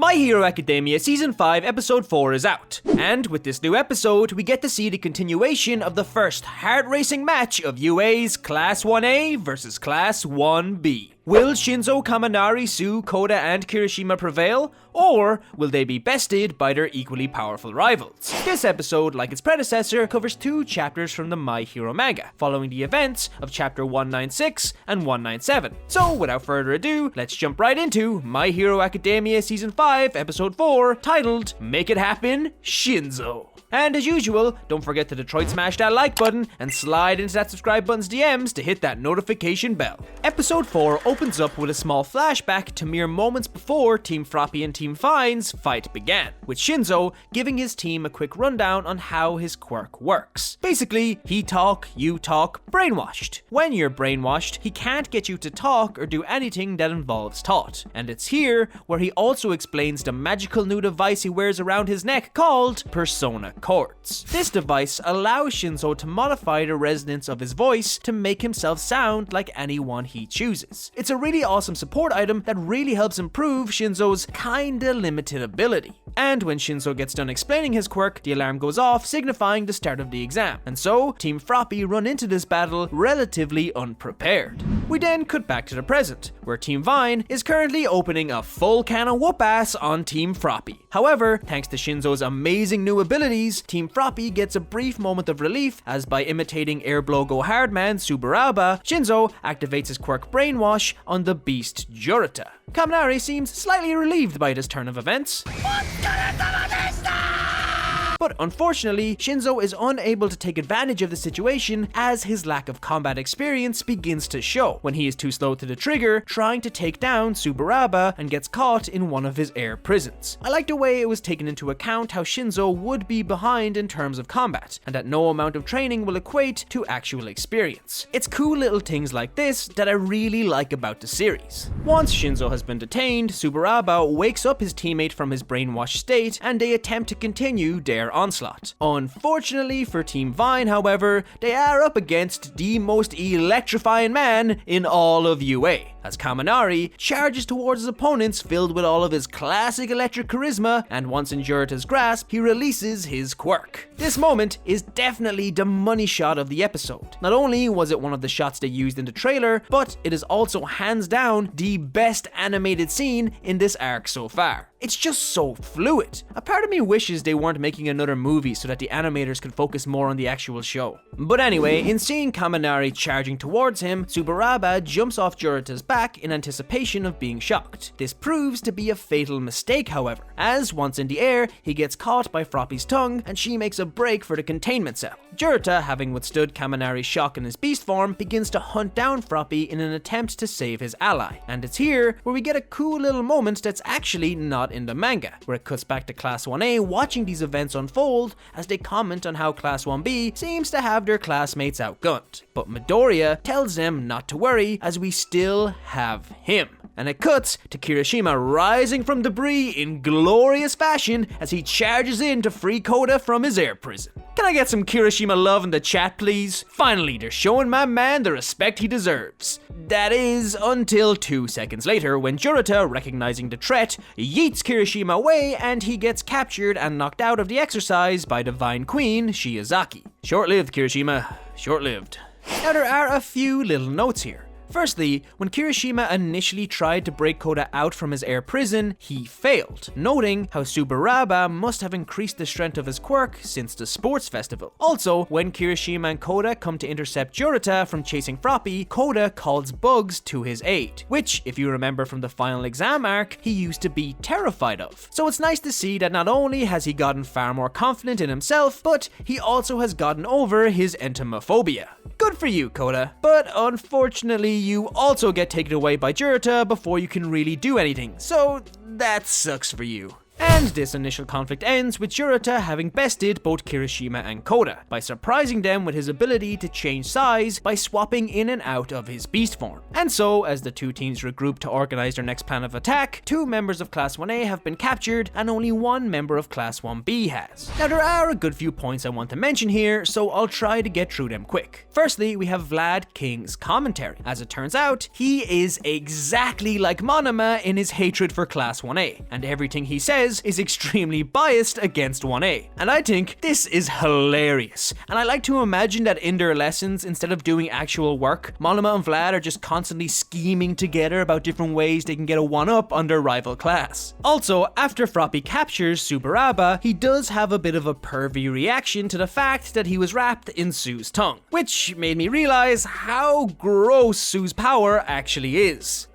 My Hero Academia Season 5 Episode 4 is out, and with this new episode, we get to see the continuation of the first heart-racing match of UA's Class 1A versus Class 1B. Will Shinso, Kaminari, Tsyu, Koda and Kirishima prevail, or will they be bested by their equally powerful rivals? This episode, like its predecessor, covers 2 chapters from the My Hero manga, following the events of chapter 196 and 197. So without further ado, let's jump right into My Hero Academia Season 5 Episode 4, titled Make It Happen, Shinso. And as usual, don't forget to Detroit smash that like button and slide into that subscribe button's DMs to hit that notification bell. Episode 4 opens up with a small flashback to mere moments before Team FROPPY and Team Fine's fight began, with Shinso giving his team a quick rundown on how his quirk works. Basically, he talk, you talk, brainwashed. When you're brainwashed, he can't get you to talk or do anything that involves thought. And it's here where he also explains the magical new device he wears around his neck called Persona Chords. This device allows Shinso to modify the resonance of his voice to make himself sound like anyone he chooses. It's a really awesome support item that really helps improve Shinso's kinda limited ability. And when Shinso gets done explaining his quirk, the alarm goes off, signifying the start of the exam. And so, Team FROPPY run into this battle relatively unprepared. We then cut back to the present, where Team Vine is currently opening a full can of whoop-ass on Team FROPPY. However, thanks to Shinso's amazing new abilities, Team FROPPY gets a brief moment of relief as by imitating Airblow Go Hardman Tsuburaba, Shinso activates his quirk Brainwash on the beast Jurata. Kaminari seems slightly relieved by this turn of events. But unfortunately, Shinso is unable to take advantage of the situation as his lack of combat experience begins to show when he is too slow to the trigger, trying to take down Tsuburaba and gets caught in one of his air prisons. I like the way it was taken into account how Shinso would be behind in terms of combat, and that no amount of training will equate to actual experience. It's cool little things like this that I really like about the series. Once Shinso has been detained, Tsuburaba wakes up his teammate from his brainwashed state and they attempt to continue their onslaught. Unfortunately for Team Vine, however, they are up against the most electrifying man in all of UA, as Kaminari charges towards his opponents filled with all of his classic electric charisma, and once in Jurata's grasp, he releases his quirk. This moment is definitely the money shot of the episode. Not only was it one of the shots they used in the trailer, but it is also hands down the best animated scene in this arc so far. It's just so fluid. A part of me wishes they weren't making another movie so that the animators could focus more on the actual show. But anyway, in seeing Kaminari charging towards him, Tsuburaba jumps off Jurata's back in anticipation of being shocked. This proves to be a fatal mistake, however, as once in the air, he gets caught by FROPPY's tongue and she makes a break for the containment cell. Jurata, having withstood Kaminari's shock in his beast form, begins to hunt down FROPPY in an attempt to save his ally. And it's here where we get a cool little moment that's actually not in the manga, where it cuts back to Class 1A watching these events unfold as they comment on how Class 1B seems to have their classmates outgunned. But Midoriya tells them not to worry as we still have him. And it cuts to Kirishima rising from debris in glorious fashion as he charges in to free Koda from his air prison. Can I get some Kirishima love in the chat, please? Finally, they're showing my man the respect he deserves. That is, until 2 seconds later when Jurata, recognizing the threat, yeets Kirishima away and he gets captured and knocked out of the exercise by Divine Queen Shiozaki. Short-lived, Kirishima. Short-lived. Now there are a few little notes here. Firstly, when Kirishima initially tried to break Koda out from his air prison, he failed, noting how Tsuburaba must have increased the strength of his quirk since the sports festival. Also, when Kirishima and Koda come to intercept Jurata from chasing FROPPY, Koda calls Bugs to his aid, which, if you remember from the final exam arc, he used to be terrified of. So it's nice to see that not only has he gotten far more confident in himself, but he also has gotten over his entomophobia. Good for you, Koda. But unfortunately, you also get taken away by Jurata before you can really do anything, so that sucks for you. And this initial conflict ends with Jurata having bested both Kirishima and Koda by surprising them with his ability to change size by swapping in and out of his beast form. And so, as the two teams regroup to organize their next plan of attack, 2 members of Class 1A have been captured and only 1 member of Class 1B has. Now there are a good few points I want to mention here, so I'll try to get through them quick. Firstly, we have Vlad King's commentary. As it turns out, he is exactly like Monoma in his hatred for Class 1A, and everything he says is extremely biased against 1A. And I think this is hilarious, and I like to imagine that in their lessons, instead of doing actual work, Monoma and Vlad are just constantly scheming together about different ways they can get a one-up on their rival class. Also, after Froppy captures Tsubaraba, he does have a bit of a pervy reaction to the fact that he was wrapped in Tsu's tongue, which made me realize how gross Tsu's power actually is.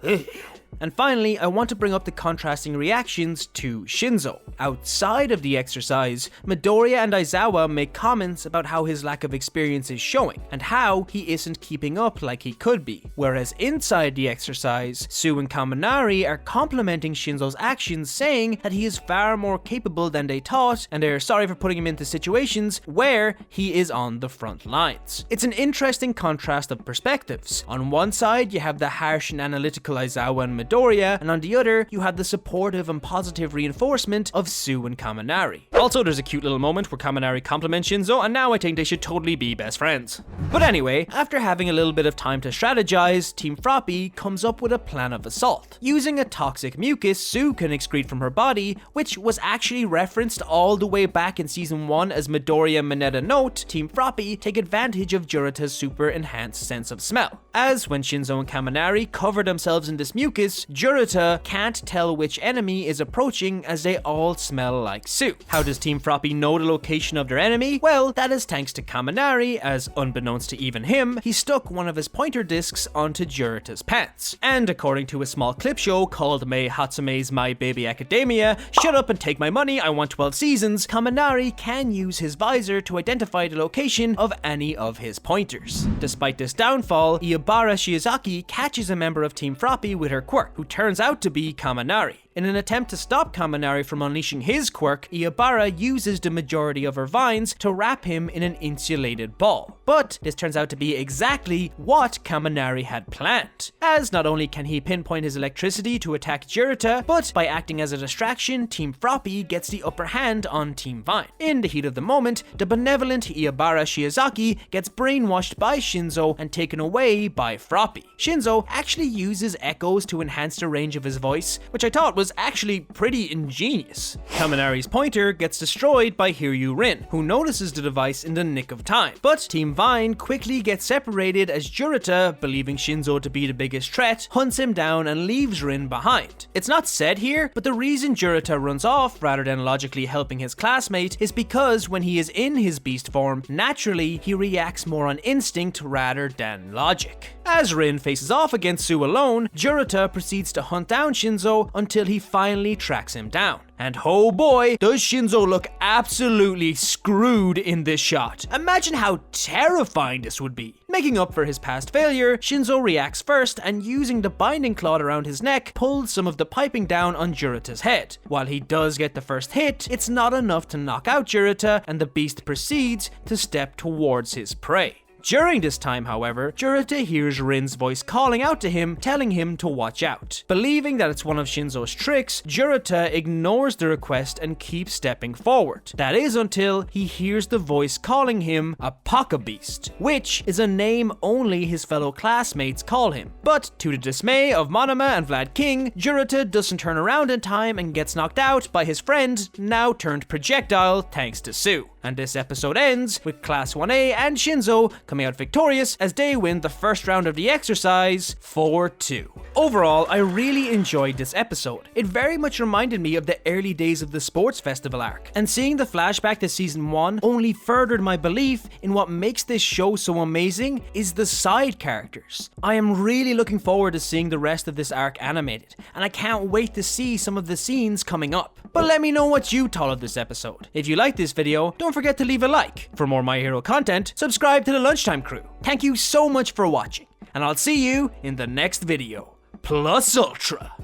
And finally, I want to bring up the contrasting reactions to Shinso. Outside of the exercise, Midoriya and Aizawa make comments about how his lack of experience is showing, and how he isn't keeping up like he could be. Whereas inside the exercise, Tsyu and Kaminari are complimenting Shinso's actions, saying that he is far more capable than they thought, and they're sorry for putting him into situations where he is on the front lines. It's an interesting contrast of perspectives. On one side, you have the harsh and analytical Aizawa and Midoriya, and on the other, you have the supportive and positive reinforcement of Tsyu and Kaminari. Also, there's a cute little moment where Kaminari compliments Shinso, and now I think they should totally be best friends. But anyway, after having a little bit of time to strategize, Team Froppy comes up with a plan of assault. Using a toxic mucus Tsyu can excrete from her body, which was actually referenced all the way back in Season 1 as Midoriya and Mineta note, Team Froppy take advantage of Jurata's super enhanced sense of smell. As when Shinso and Kaminari cover themselves in this mucus, Jurata can't tell which enemy is approaching as they all smell like Tsyu. How does Team Froppy know the location of their enemy? Well, that is thanks to Kaminari, as unbeknownst to even him, he stuck one of his pointer discs onto Jurata's pants. And according to a small clip show called Mei Hatsume's My Baby Academia, shut up and take my money, I want 12 seasons, Kaminari can use his visor to identify the location of any of his pointers. Despite this downfall, Iobara Shiozaki catches a member of Team Froppy with her quirk, who turns out to be Kaminari. In an attempt to stop Kaminari from unleashing his quirk, Iobara uses the majority of her vines to wrap him in an insulated ball. But this turns out to be exactly what Kaminari had planned, as not only can he pinpoint his electricity to attack Jurata, but by acting as a distraction, Team Froppy gets the upper hand on Team Vine. In the heat of the moment, the benevolent Iobara Shiozaki gets brainwashed by Shinso and taken away by Froppy. Shinso actually uses echoes to enhance the range of his voice, which I thought was actually pretty ingenious. Kaminari's pointer gets destroyed by Hiryu Rin, who notices the device in the nick of time. But Team Vine quickly gets separated as Jurata, believing Shinso to be the biggest threat, hunts him down and leaves Rin behind. It's not said here, but the reason Jurata runs off rather than logically helping his classmate is because when he is in his beast form, naturally he reacts more on instinct rather than logic. As Rin faces off against Tsyu alone, Jurata proceeds to hunt down Shinso until he finally tracks him down. And oh boy, does Shinso look absolutely screwed in this shot. Imagine how terrifying this would be. Making up for his past failure, Shinso reacts first and using the binding cloth around his neck, pulls some of the piping down on Jurata's head. While he does get the first hit, it's not enough to knock out Jurata, and the beast proceeds to step towards his prey. During this time, however, Jurata hears Rin's voice calling out to him, telling him to watch out. Believing that it's one of Shinso's tricks, Jurata ignores the request and keeps stepping forward. That is until he hears the voice calling him a Paka Beast, which is a name only his fellow classmates call him. But to the dismay of Monoma and Vlad King, Jurata doesn't turn around in time and gets knocked out by his friend, now turned projectile, thanks to Tsyu. And this episode ends with Class 1A and Shinso coming out victorious as they win the first round of the exercise 4-2. Overall, I really enjoyed this episode. It very much reminded me of the early days of the Sports Festival arc, and seeing the flashback to Season 1 only furthered my belief in what makes this show so amazing is the side characters. I am really looking forward to seeing the rest of this arc animated, and I can't wait to see some of the scenes coming up. But let me know what you thought of this episode. If you liked this video, don't forget to leave a like. For more My Hero content, subscribe to the Lunchtime crew. Thank you so much for watching, and I'll see you in the next video. Plus Ultra.